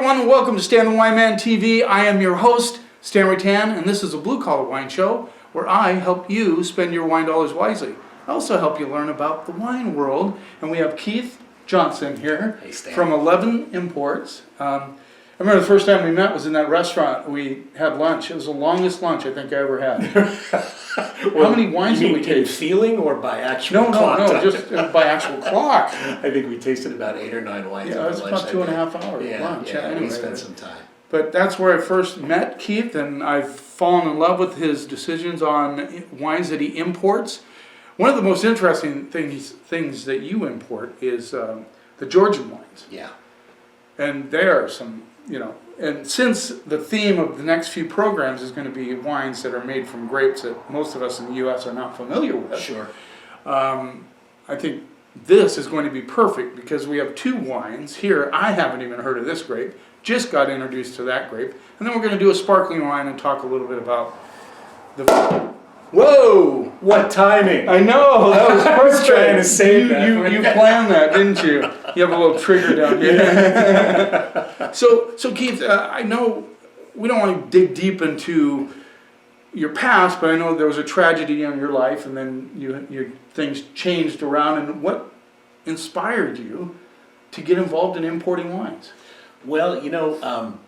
everyone, and welcome to Stan the Wine Man TV. I am your host, Stan Ratan, and this is a blue-collar wine show where I help you spend your wine dollars wisely. I also help you learn about the wine world, and we have Keith Johnsen here from 11 Imports. I remember the first time we met was in that restaurant. We had lunch. It was the longest lunch I think I ever had. How many wines did we taste? Feeling or by actual clock? No, just by actual clock. I think we tasted about 8 or 9 wines. Yeah, it was about 2.5 hours lunch. Yeah, anyway, we spent some time. But that's where I first met Keith, and I've fallen in love with his decisions on wines that he imports. One of the most interesting things that you import is the Georgian wines. Yeah. And there are some, and since the theme of the next few programs is going to be wines that are made from grapes that most of us in the U.S. are not familiar with. Sure. I think this is going to be perfect because we have 2 wines here. I haven't even heard of this grape. Just got introduced to that grape. And then we're going to do a sparkling wine and talk a little bit about the... Whoa! What timing! I know, that was perfect. I was trying to save that. You planned that, didn't you? You have a little trigger down here. Yeah. So Keith, I know we don't want to dig deep into your past, but I know there was a tragedy in your life, and then your things changed around. And what inspired you to get involved in importing wines? Well,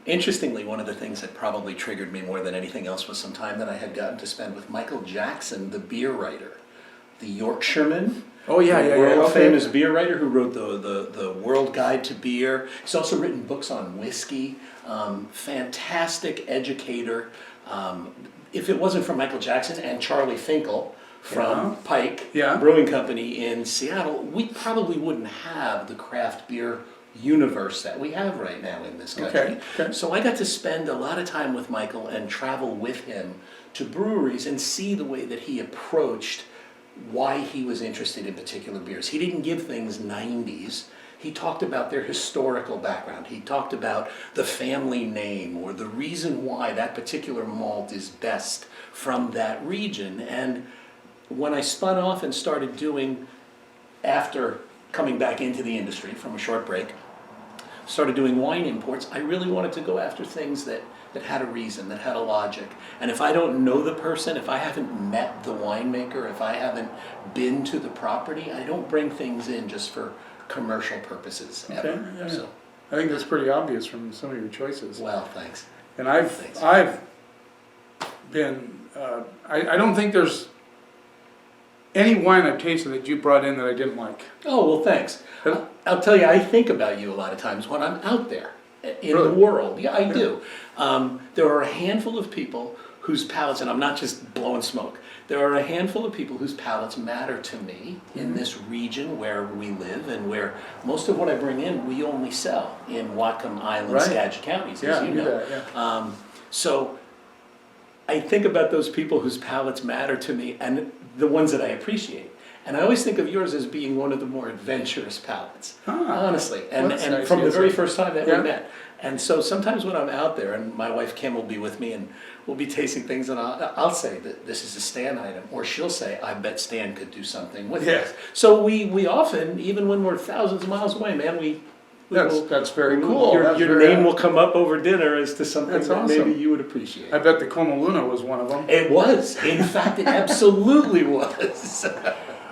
interestingly, one of the things that probably triggered me more than anything else was some time that I had gotten to spend with Michael Jackson, the beer writer, the Yorkshireman. Oh yeah, the world famous beer writer who wrote the World Guide to Beer. He's also written books on whiskey. Fantastic educator. If it wasn't for Michael Jackson and Charlie Finkel from Pike Brewing Company in Seattle, we probably wouldn't have the craft beer universe that we have right now in this country. Okay. So I got to spend a lot of time with Michael and travel with him to breweries and see the way that he approached why he was interested in particular beers. He didn't give things 90s. He talked about their historical background. He talked about the family name or the reason why that particular malt is best from that region. And when I spun off and started doing, after coming back into the industry from a short break, started doing wine imports, I really wanted to go after things that had a reason, that had a logic. And if I don't know the person, if I haven't met the winemaker, if I haven't been to the property, I don't bring things in just for commercial purposes ever. Okay, yeah. So I think that's pretty obvious from some of your choices. well, thanks. And I've been, I don't think there's any wine I've tasted that you brought in that I didn't like. Oh, well, thanks. I'll tell you, I think about you a lot of times when I'm out there in the world. Yeah, I do. There are a handful of people whose palates, and I'm not just blowing smoke, there are a handful of people whose palates matter to me in this region where we live and where most of what I bring in, we only sell in Whatcom Island, Skagit counties, as you know. So I think about those people whose palates matter to me and the ones that I appreciate. And I always think of yours as being one of the more adventurous palates, honestly. And nice. From the very first time that we met. And so sometimes when I'm out there, and my wife Kim will be with me, and we'll be tasting things, and I'll say that this is a Stan item, or she'll say, I bet Stan could do something with this. So we often, even when we're thousands of miles away, man, that's very cool. Your name will come up over dinner as to something that awesome. maybe you would appreciate. I bet the Como Luna was one of them. It was. In fact, it absolutely was.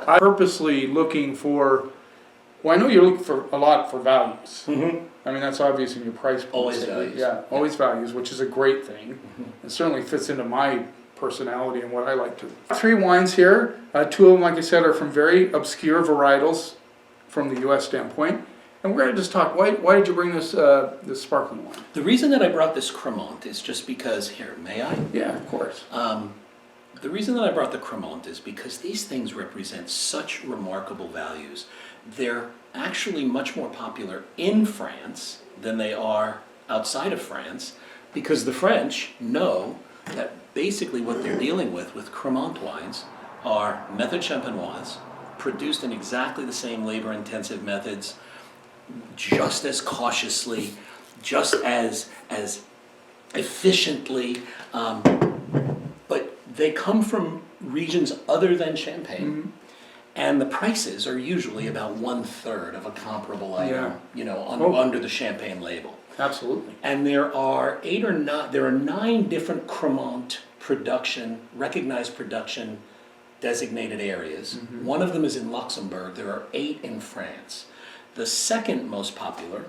I'm purposely looking for, well, I know you're looking for a lot for values. Mm-hmm. I mean, that's obvious in your price point. Always values. Yeah, always values, which is a great thing. Mm-hmm. It certainly fits into my personality and what I like to. 3 wines here. 2 of them, like I said, are from very obscure varietals from the U.S. standpoint. And we're going to just talk, why did you bring this sparkling wine? The reason that I brought this Cremant is just because, here, may I? Yeah, of course. The reason that I brought the Cremant is because these things represent such remarkable values. They're actually much more popular in France than they are outside of France, because the French know that basically what they're dealing with Cremant wines are Méthode Champenoise, produced in exactly the same labor-intensive methods, just as cautiously, just as efficiently, but they come from regions other than Champagne, and the prices are usually about 1/3 of a comparable item, under the Champagne label. Absolutely. And there are 9 different Cremant recognized production designated areas. One of them is in Luxembourg. There are 8 in France. The second most popular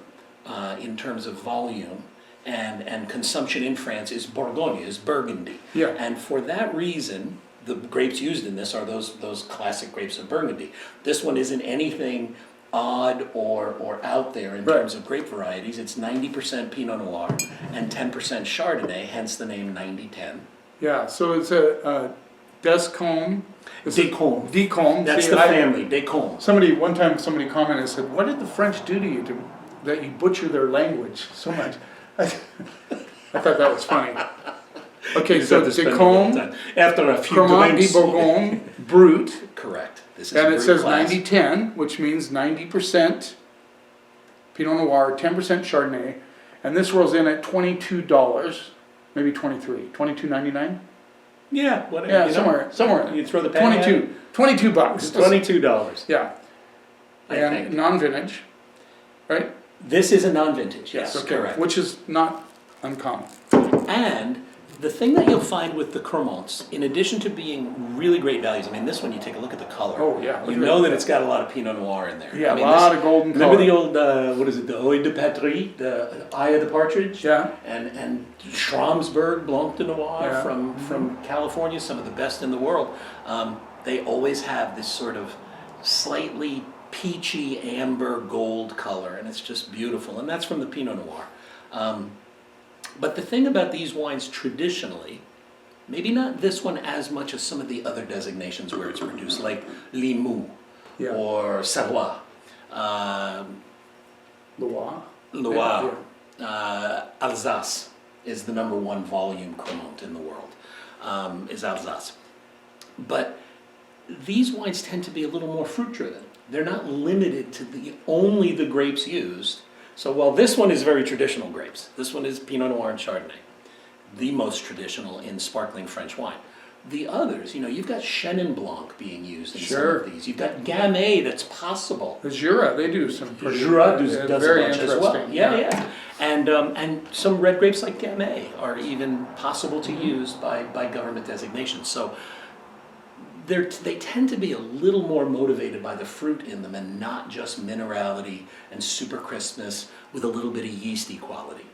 in terms of volume and consumption in France is Bourgogne, is Burgundy. Yeah. And for that reason, the grapes used in this are those classic grapes of Burgundy. This one isn't anything odd or out there in terms of grape varieties. It's 90% Pinot Noir and 10% Chardonnay, hence the name 90-10. Yeah, so it's a Descombe. Daqopa. Daqopa. That's the family, Daqopa. One time somebody commented and said, what did the French do to you that you butcher their language so much? I thought that was funny. Okay, so Daqopa, after a few Cremant de drinks. Bourgogne, Brut, Correct. This is and it Brut says class. 90-10, which means 90% Pinot Noir, 10% Chardonnay, and this rolls in at $22, maybe $23, $22.99? Yeah, whatever. Yeah, you know, somewhere. You throw the penny at it. $22. It's $22. Yeah, I and think. non-vintage, right? This is a non-vintage, yes, Okay, correct. which is not uncommon. And the thing that you'll find with the Cremants, in addition to being really great values, I mean, this one, you take a look at the color. Oh, yeah, look You at know that. that it's got a lot of Pinot Noir in there. Yeah, I mean, a lot of golden Remember color. the old, what is it, the Oeil de Patrie, the Eye of the Partridge? Yeah. And Schramsberg Blanc de Noir Yeah. from California, some of the best in the world. They always have this sort of slightly peachy amber gold color, and it's just beautiful. And that's from the Pinot Noir. But the thing about these wines traditionally, maybe not this one as much as some of the other designations where it's produced, like Limoux Yeah. or Savoie, Loire. Loire, Yeah. Alsace is the #1 volume Cremant in the world, is Alsace. But these wines tend to be a little more fruit driven. They're not limited to only the grapes used. So while this one is very traditional grapes, this one is Pinot Noir and Chardonnay, the most traditional in sparkling French wine. The others, you've got Chenin Blanc being used in some of these. You've got Gamay that's possible. The Jura, they do some pretty Jura does a very bunch as well. interesting. Yeah. And some red grapes like Gamay are even possible to use by government designation. So they tend to be a little more motivated by the fruit in them and not just minerality and super crispness with a little bit of yeasty quality.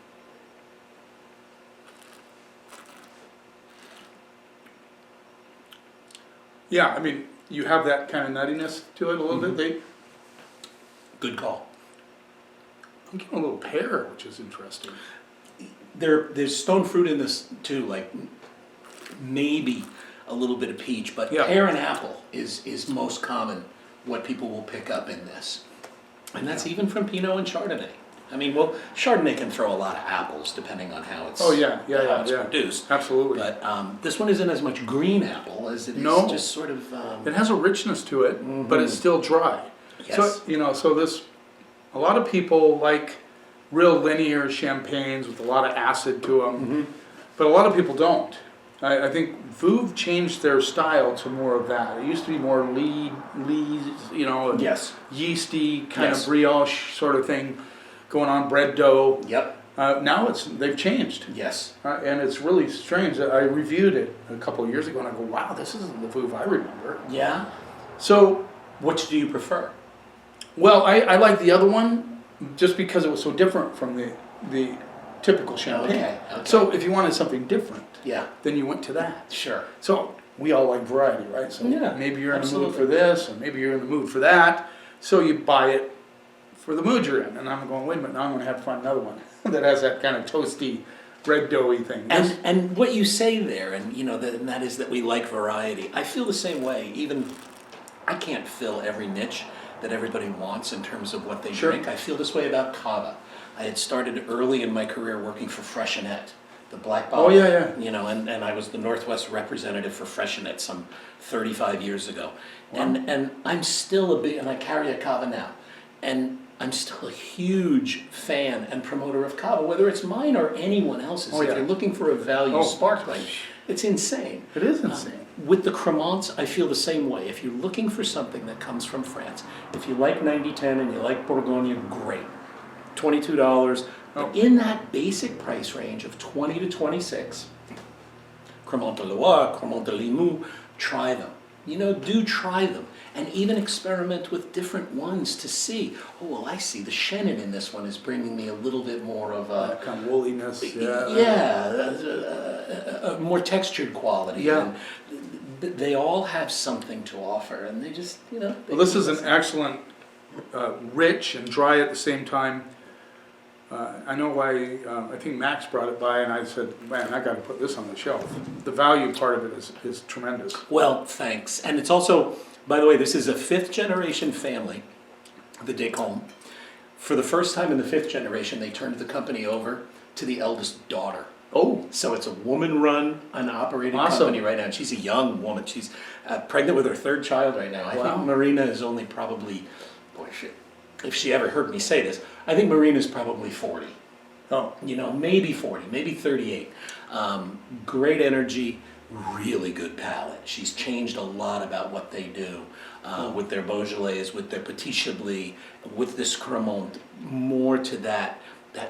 Yeah, I mean, you have that kind of nuttiness to it a little bit. Good call. I'm getting a little pear, which is interesting. There's stone fruit in this too, like maybe a little bit of peach, but Yeah. pear and apple is most common what people will pick up in this. And that's even from Pinot and Chardonnay. I mean, well, Chardonnay can throw a lot of apples depending on how it's produced. Absolutely. But this one isn't as much green apple as it is No. just sort of. It has a richness to it, but it's still dry. Yes. So a lot of people like real linear champagnes with a lot of acid to them, but a lot of people don't. I think Veuve changed their style to more of that. It used to be more Yes. yeasty kind Yes. of brioche sort of thing going on, bread dough. Yep. Now they've changed. Yes. And it's really strange. I reviewed it a couple of years ago and I go, wow, this isn't the Veuve I remember. Yeah. So, Which do you prefer? well, I like the other one just because it was so different from the typical champagne. Okay. So if you wanted something different, Yeah. then you went to that. Sure. So we all like variety, right? So Yeah, maybe you're in the mood absolutely. for this, and maybe you're in the mood for that. So you buy it for the mood you're in. And I'm going, wait a minute, now I'm going to have to find another one that has that kind of toasty, bread doughy thing. And what you say there, and and that is that we like variety. I feel the same way. Even I can't fill every niche that everybody wants in terms of what they Sure. drink. I feel this way about cava. I had started early in my career working for Freshenet, the black bottle. Oh, yeah. And I was the Northwest representative for Freshenet some 35 years ago. And I'm still and I carry a cava now. And I'm still a huge fan and promoter of cava, whether it's mine or anyone else's. Oh, yeah. If you're looking for a value sparkling, it's insane. It is insane. With the Cremants, I feel the same way. If you're looking for something that comes from France, if you like 90-10 and you like Bourgogne, great. $22, But in that basic price range of 20 to 26, Cremant de Loire, Cremant de Limoux, try them. You know, do try them. And even experiment with different ones to see, oh, well, I see the Chenin in this one is bringing me a little bit more of a... That kind of woolliness. a more textured quality. Yeah. And they all have something to offer, and they just, you know... Well, this is an excellent, rich and dry at the same time. I know why, I think Max brought it by and I said, man, I got to put this on the shelf. The value part of it is tremendous. Well, thanks. And it's also, by the way, this is a 5th generation family, the Descombe. For the first time in the 5th generation, they turned the company over to the eldest daughter. Oh. So it's a woman-run, unoperated company right now. And she's a young woman. She's pregnant with her 3rd child right now. I think Marina is only probably, boy, if she ever heard me say this, I think Marina's probably 40. Oh. You know, maybe 40, maybe 38. Great energy, really good palate. She's changed a lot about what they do with their Beaujolais, with their Petit Chablis, with this Cremant, more to that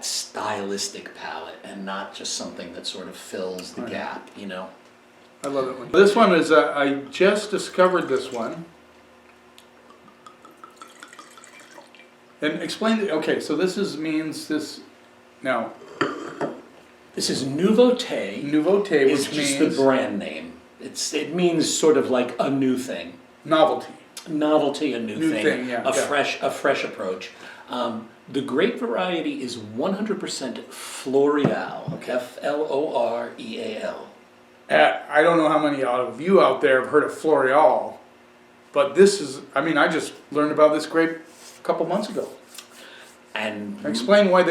stylistic palate and not just something that sort of fills the gap, you know. I love it. This one is, I just discovered this one. And explain, okay, so this means this, now. This is Nuvbote. Nuvbote, which is just means the brand name. It means sort of like a new thing. novelty. Novelty, a new thing, yeah, a fresh approach. The grape variety is 100% Floreal, Floreal. I don't know how many of you out there have heard of Floreal, but this is, I mean, I just learned about this grape a couple months ago. And explain why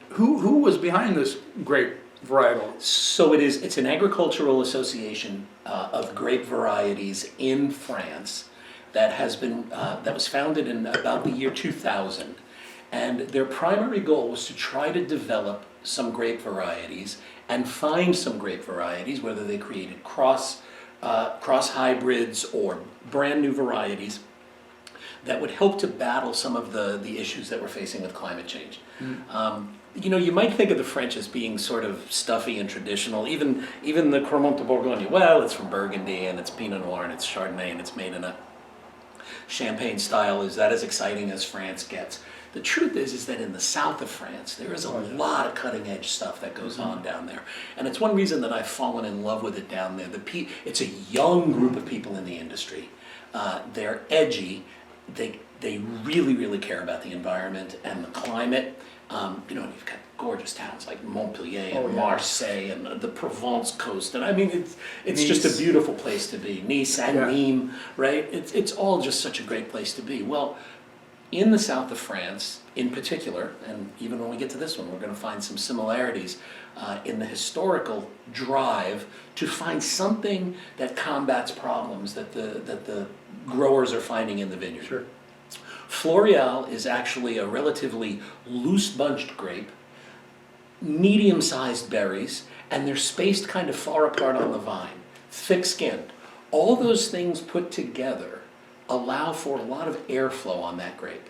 who was behind this grape varietal? So it's an agricultural association of grape varieties in France that has been that was founded in about the year 2000, and their primary goal was to try to develop some grape varieties and find some grape varieties, whether they created cross hybrids or brand new varieties that would help to battle some of the issues that we're facing with climate change. You know, you might think of the French as being sort of stuffy and traditional. Even the Cremant de Bourgogne, well, it's from Burgundy and it's Pinot Noir and it's Chardonnay and it's made in a champagne style. Is that as exciting as France gets? The truth is that in the south of France, there is a lot of cutting edge stuff that goes on down there. And it's one reason that I've fallen in love with it down there. It's a young group of people in the industry. They're edgy. They really, really care about the environment and the climate. You know, you've got gorgeous towns like Montpellier and Marseille and the Provence coast. And I mean, it's just a beautiful place to be. Nice and Nîmes, right? It's all just such a great place to be. Well, in the south of France, in particular, and even when we get to this one, we're going to find some similarities in the historical drive to find something that combats problems that the growers are finding in the vineyard. Sure. Floreal is actually a relatively loose-bunched grape, medium-sized berries, and they're spaced kind of far apart on the vine, thick-skinned. All those things put together allow for a lot of airflow on that grape.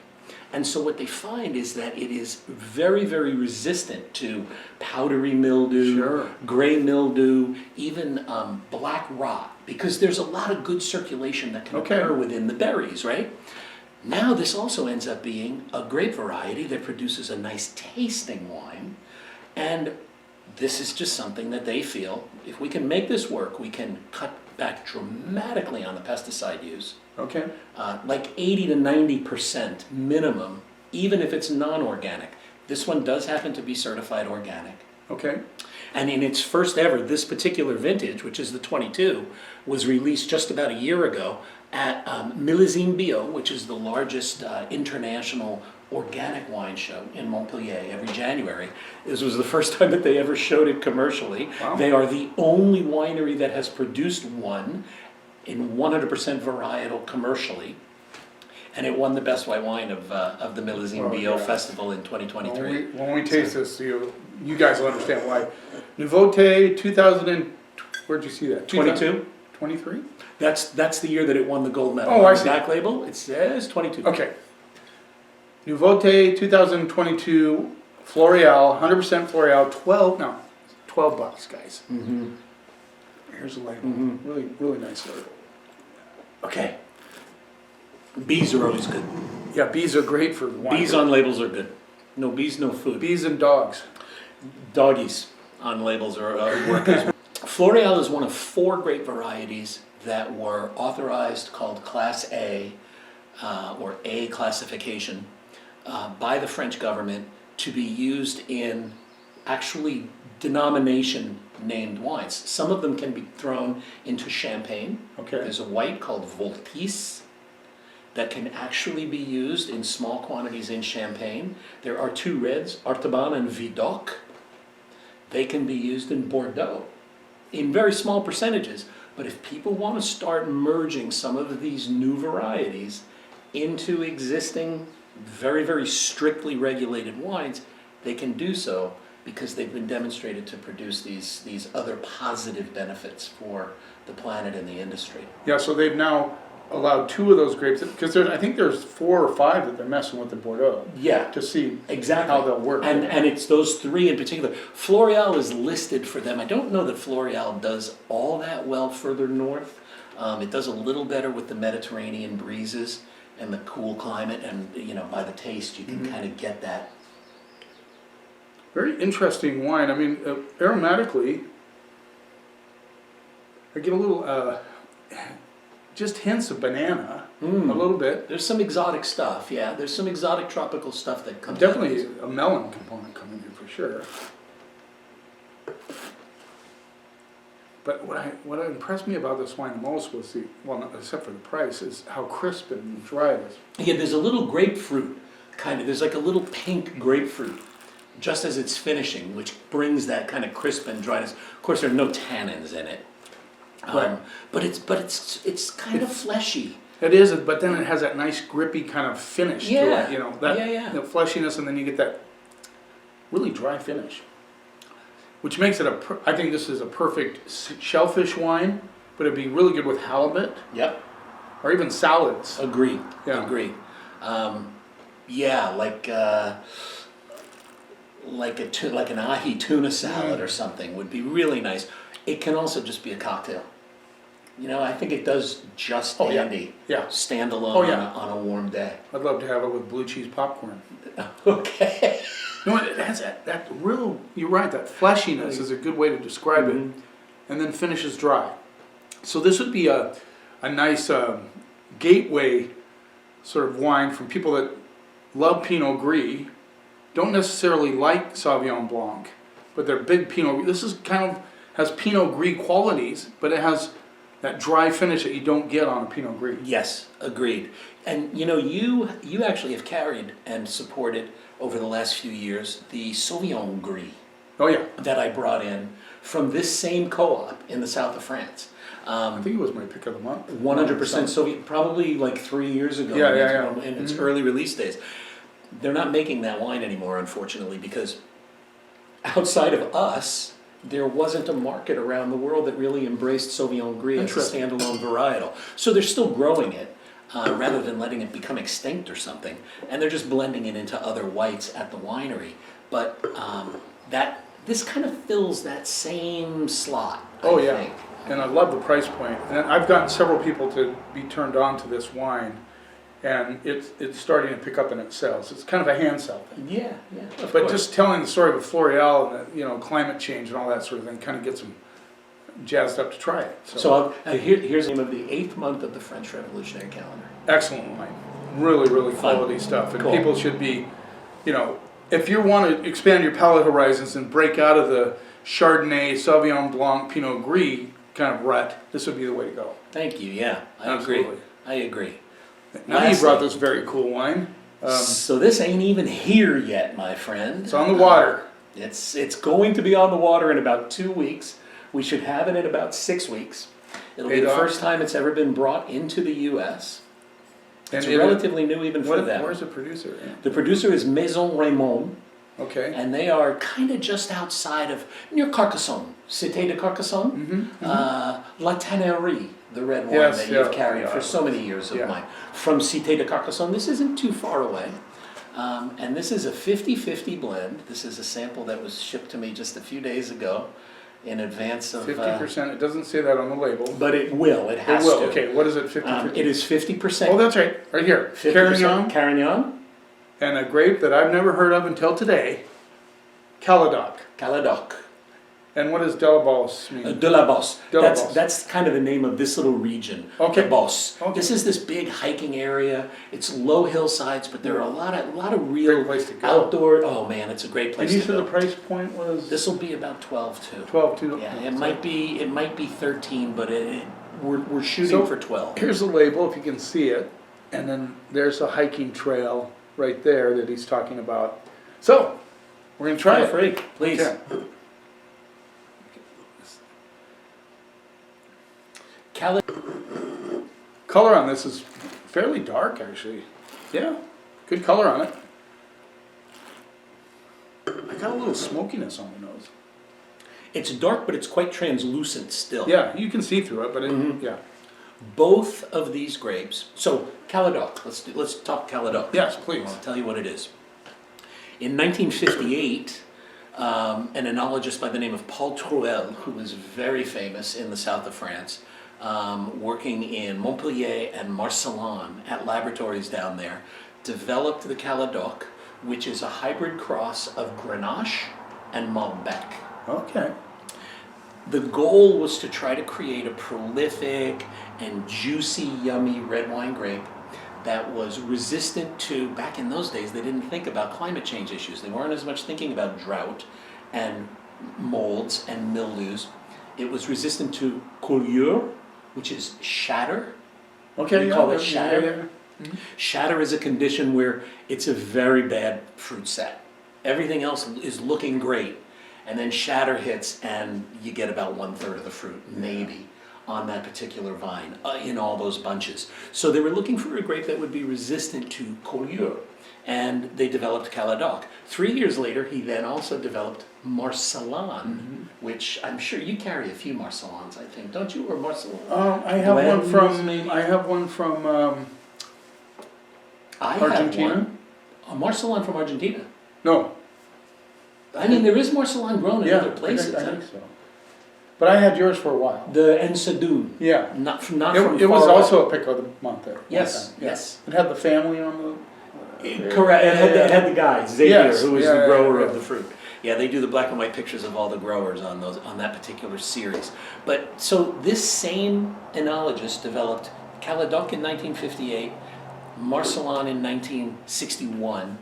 And so what they find is that it is very, very resistant to powdery mildew, gray mildew, even black rot, because there's a lot of good circulation that can occur within the berries, right? Now this also ends up being a grape variety that produces a nice tasting wine, and this is just something that they feel, if we can make this work, we can cut back dramatically on the pesticide use. Okay. Like 80 to 90% minimum, even if it's non-organic. This one does happen to be certified organic. Okay. And in its first ever, this particular vintage, which is the 22, was released just about a year ago at Millésime Bio, which is the largest international organic wine show in Montpellier every January. This was the first time that they ever showed it commercially. Wow. They are the only winery that has produced one in 100% varietal commercially. And it won the best white wine of the Millésime Bio Festival in 2023. When we taste this, you guys will understand why. Nuvbote 2000 and, where'd you see that? 22? 23? That's the year that it won the gold medal. Oh, I see. Black label, it says 22. Okay. Nuvbote 2022 Floreal, 100% Floreal, 12 bucks, guys. Here's a label. Really, really nice label. Okay. Bees are always good. Yeah, bees are great for wine. Bees on labels are good. No bees, no food. Bees and dogs. Doggies on labels are workers. Floreal is one of 4 grape varieties that were authorized, called Class A, or A classification, by the French government to be used in actually denomination named wines. Some of them can be thrown into champagne. Okay. There's a white called Voltis that can actually be used in small quantities in champagne. There are 2 reds, Artaban and Vidocq. They can be used in Bordeaux in very small percentages. But if people want to start merging some of these new varieties into existing, very, very strictly regulated wines, they can do so because they've been demonstrated to produce these other positive benefits for the planet and the industry. Yeah, so they've now allowed 2 of those grapes, because I think there's 4 or 5 that they're messing with in Bordeaux. Yeah. To see Exactly. how they'll work. And it's those 3 in particular. Floreal is listed for them. I don't know that Floreal does all that well further north. It does a little better with the Mediterranean breezes and the cool climate, and by the taste you can kind of get that. Very interesting wine. I mean, aromatically, I get a little, just hints of banana, a little bit. There's some exotic stuff, yeah. There's some exotic tropical stuff that comes out of Definitely this. a melon component coming in for sure. But what impressed me about this wine the most was except for the price, is how crisp and dry it is. Yeah, there's a little grapefruit, there's like a little pink grapefruit, just as it's finishing, which brings that kind of crisp and dryness. Of course, there are no tannins in it, Right. but it's kind of fleshy. It is, but then it has that nice grippy kind of finish to Yeah. it, that Yeah. the fleshiness, and then you get that really dry finish, which makes it I think this is a perfect shellfish wine, but it'd be really good with halibut Yep, or even salads. agree. Yeah. Agree. Yeah, like an ahi tuna salad or something would be really nice. It can also just be a cocktail. I think it does just Oh, yeah. dandy. Yeah. Standalone Oh, yeah. on a warm day. I'd love to have it with blue cheese popcorn. Okay. It has that real, you're right, that fleshiness is a good way to describe it, and then finishes dry. So this would be a nice gateway sort of wine for people that love Pinot Gris, don't necessarily like Sauvignon Blanc, but they're big Pinot. This is has Pinot Gris qualities, but it has that dry finish that you don't get on a Pinot Gris. Yes, agreed. And you actually have carried and supported over the last few years the Sauvignon Gris Oh yeah, that I brought in from this same co-op in the south of France. I think it was my pick of the month. 100% Soviet, probably like 3 years ago. Yeah. In its early release days. They're not making that wine anymore, unfortunately, because outside of us, there wasn't a market around the world that really embraced Sauvignon Gris as a Interesting. standalone varietal. So they're still growing it, rather than letting it become extinct or something. And they're just blending it into other whites at the winery. But this kind of fills that same slot, Oh I yeah, think. and I love the price point. And I've gotten several people to be turned on to this wine, and it's starting to pick up in its sales. It's kind of a hand sell thing. Yeah, of But course. just telling the story with Floreal and climate change and all that sort of thing kind of gets them jazzed up to try it. So here's the name of the 8th month of the French Revolutionary calendar. Excellent wine, really Fun. quality stuff, and Cool. people should be, if you want to expand your palate horizons and break out of the Chardonnay, Sauvignon Blanc, Pinot Gris kind of rut, this would be the way to go. Thank you. Yeah, I Absolutely. agree. Now you Lastly- brought this very cool wine. So this ain't even here yet, my friend. It's on the water. It's going to be on the water in about 2 weeks. We should have it in about 6 weeks. It'll be the Dog. first time it's ever been brought into the U.S. It's And relatively new even for them. Where's the producer? The producer is Maison Raymond, Okay. and they are kind of just outside of, near Carcassonne, Cité de Carcassonne, La Tannerie, the red wine Yes, that you've yeah, carried yeah. for so many years of Yeah. mine. From Cité de Carcassonne, this isn't too far away. And this is a 50-50 blend. This is a sample that was shipped to me just a few days ago in advance of... 50%, it doesn't say that on the label. But it will, it has It will, to. okay, what is it, 50%? It is 50%. Oh, that's right, right here. 50% Carignan, Carignan, and a grape that I've never heard of until today, Caladoc. Caladoc. And what does Delabos mean? De la Bosse. De la Bosse. That's kind of the name of this little region. Okay. The Bosse. Okay. This is this big hiking area. It's low hillsides, but there are a lot of real Great place to go. outdoor. Oh man, it's a great place And you to said go. the price point was? This will be about 12 too. 12 too? Yeah, it might be 13, but we're shooting So, for 12. Here's the label, if you can see it, and then there's a hiking trail right there that he's talking about. So, we're gonna try Feel it. free, please. Yeah. Color on this is fairly dark, actually. Yeah, good color on it. I got a little smokiness on my nose. It's dark, but it's quite translucent still. Yeah, you can see through it, but it, yeah. Both of these grapes. So Caladoc. Let's talk Caladoc. Yes, please. I'll tell you what it is. In 1958, an enologist by the name of Paul Trouel, who was very famous in the south of France, working in Montpellier and Marseillan at laboratories down there, developed the Caladoc, which is a hybrid cross of Grenache and Malbec. Okay. The goal was to try to create a prolific and juicy, yummy red wine grape that was resistant to, back in those days, they didn't think about climate change issues. They weren't as much thinking about drought and molds and mildews. It was resistant to collure, which is shatter. Okay, We yeah, call it yeah, shatter. yeah. Shatter is a condition where it's a very bad fruit set. Everything else is looking great, and then shatter hits and you get about 1/3 of the fruit, maybe, on that particular vine, in all those bunches. So they were looking for a grape that would be resistant to collure, and they developed Caladoc. 3 years later, he then also developed Marseillan, which I'm sure you carry a few Marseillans, I think, don't you, or Marseillan? I have one Blends, from, maybe? I have one from I Argentina? have one. A Marseillan from Argentina. No. I mean, there is Marseillan grown in Yeah, other places. I think so. But I had yours for a while. The Ensadun. Yeah. Not from not It, from it was far away. also a pick of the month there. Yes, Yeah. yes. It had the family on the... Correct. It had the guy Xavier, Yes, who was yeah, the yeah, grower yeah. of the fruit. Yeah, they do the black and white pictures of all the growers on that particular series. But so this same enologist developed Caladoc in 1958, Marseillan in 1961.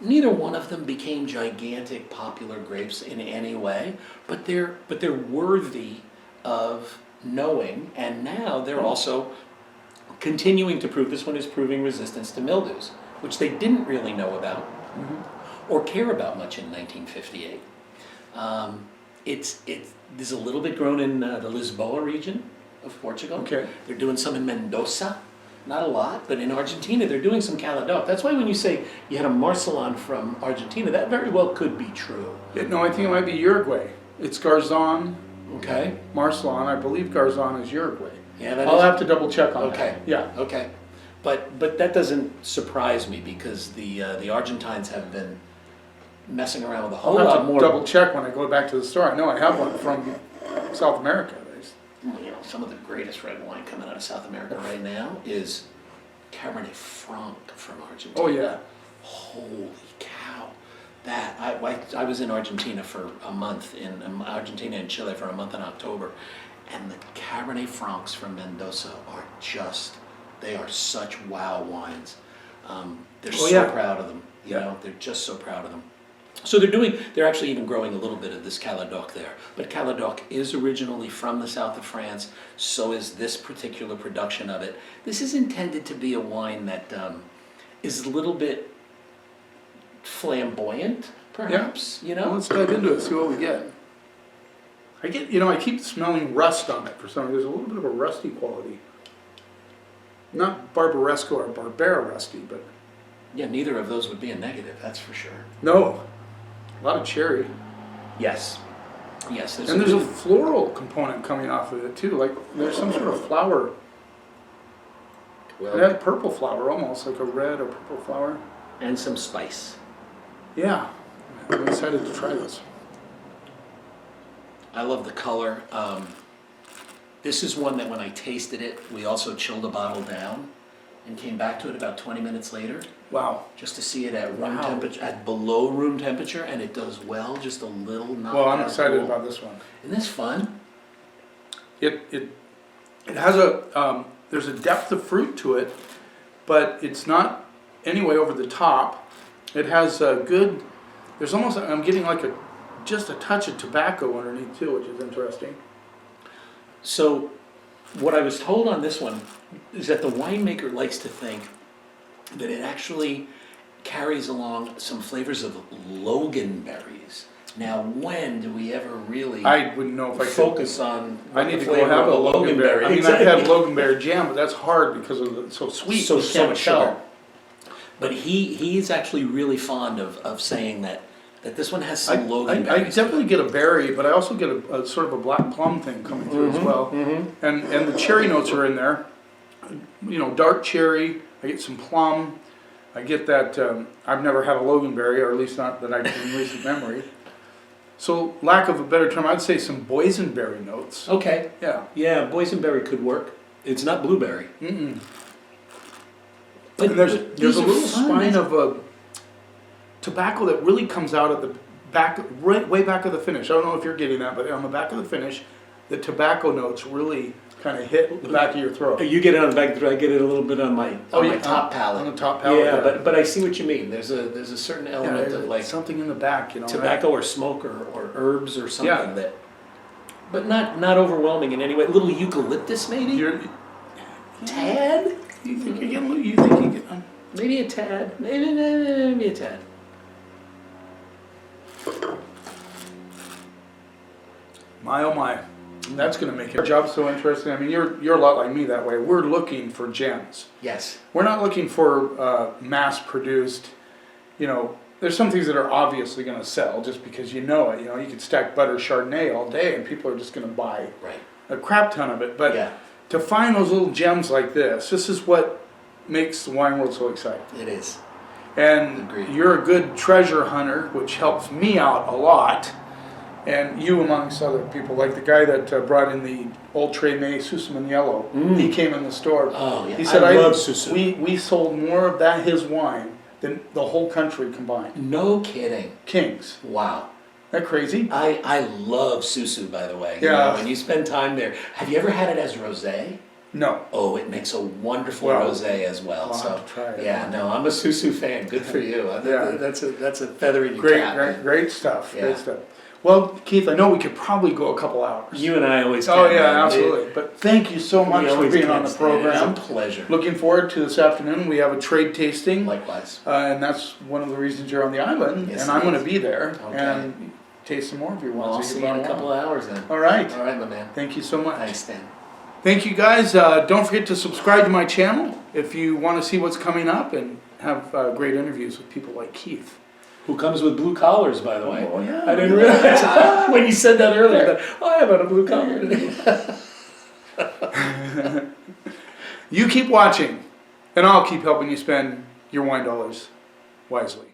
Neither one of them became gigantic popular grapes in any way, but they're worthy of knowing, and now they're also continuing to prove. This one is proving resistance to mildews, which they didn't really know about or care about much in 1958. There's a little bit grown in the Lisboa region of Portugal. Okay. They're doing some in Mendoza. Not a lot, but in Argentina they're doing some Caladoc. That's why when you say you had a Marseillan from Argentina, that very well could be true. No, I think it might be Uruguay. It's Garzon, Okay? Marseillan. I believe Garzon is Uruguay. Yeah, that I'll is- have to double check on Okay. that. Yeah. Okay. But that doesn't surprise me because the Argentines have been messing around with a whole I'll lot have to more. double check when I go back to the store. I know I have one from South America. You know, some of the greatest red wine coming out of South America right now is Cabernet Franc from Argentina. Oh, yeah. Holy cow! That I was in Argentina for a month, in Argentina and Chile for a month in October, and the Cabernet Francs from Mendoza are they are such wow wines. They're Oh, so yeah. proud of them. You Yeah. know, they're just so proud of them. So they're actually even growing a little bit of this Caladoc there. But Caladoc is originally from the south of France, so is this particular production of it. This is intended to be a wine that is a little bit flamboyant, perhaps, you Well, know? let's dive into it, see what we get. I keep smelling rust on it for some reason. There's a little bit of a rusty quality. Not Barbaresco or Barbera rusty, but Yeah, neither of those would be a negative, that's for sure. no. A lot of cherry. Yes. Yes. And there's a floral component coming off of it too. Like there's some sort of flower. It had purple flower almost, like a red or purple flower. and some spice. Yeah, I'm excited to try this. I love the color. This is one that when I tasted it, we also chilled a bottle down and came back to it about 20 minutes later. Wow. Just to see it at room temperature, at below room temperature, and it does well, just a little not Well, I'm bad excited cool. about this one. Isn't this fun? It has a, there's a depth of fruit to it, but it's not anyway over the top. It has a good, there's almost, I'm getting like just a touch of tobacco underneath too, which is interesting. So, what I was told on this one is that the winemaker likes to think that it actually carries along some flavors of loganberries. Now, when do we ever really I wouldn't know if I could focus on I need to go have a loganberry. I mean, I've had loganberry jam, but that's hard because of it's so sweet. So you can't much tell. sugar. But he's actually really fond of saying that this one has some loganberries. I definitely get a berry, but I also get a sort of a black plum thing coming through as well. And the cherry notes are in there. You know, dark cherry. I get some plum. I get that. I've never had a loganberry, or at least not that I can in recent memory. So, lack of a better term, I'd say some boysenberry notes. Okay. Yeah. Yeah, boysenberry could work. It's not blueberry. Mm-mm. But And there's these a are little fun. spine of a tobacco that really comes out at the back, right, way back of the finish. I don't know if you're getting that, but on the back of the finish, the tobacco notes really kind of hit the back of your throat. You get it on the back, I get it a little bit on my my top palate. On the top palate. Yeah, but I see what you mean. There's a certain element of like something in the back, you know. tobacco or smoke or herbs or something Yeah. that, but not overwhelming in any way. A little eucalyptus maybe. Tad. You think you're getting? You think you get? Maybe a tad. Maybe a tad. My oh my, that's going to make our job so interesting. I mean, you're a lot like me that way. We're looking for gems. Yes. We're not looking for mass-produced. You know, there's some things that are obviously going to sell just because you know it. You know, you could stack butter Chardonnay all day and people are just going to buy Right. a crap ton of it. But Yeah. to find those little gems like this is what makes the wine world so exciting. It is. And Agreed. you're a good treasure hunter, which helps me out a lot. And you, amongst other people, like the guy that brought in the Old Treme Sussman Yellow, he came in the store. Oh yeah. He said, I love Susu. We sold more of his wine than the whole country combined. No kidding. Kings. Wow. Isn't that crazy? I love Susu, by the way. You Yeah. know, when you spend time there. Have you ever had it as rosé? No. Oh, it makes a wonderful Well, rosé as well. I'll So have to try it. yeah, no, I'm a Susu fan. Good for you. Yeah. That's a feather in your cap. Great stuff. Yeah. Great stuff. Well, Keith, I know we could probably go a couple hours. You and I always can. Oh yeah, man. absolutely. But thank you so much We for always being can, on the Stan. program. It's a pleasure. Looking forward to this afternoon. We have a trade tasting. Likewise. And that's one of the reasons you're on the island, Yes, and it I'm going is. to be there Okay. and taste some more of your Well, wines. I'll see you in a couple of hours then. All right. All right, my man. Thank you so much. Thanks, Stan. Thank you, guys. Don't forget to subscribe to my channel if you want to see what's coming up and have great interviews with people like Keith. Who comes with blue collars, by the way. Oh, yeah. I didn't realize when you said that earlier. That, I have on a blue collar today. You keep watching, and I'll keep helping you spend your wine dollars wisely.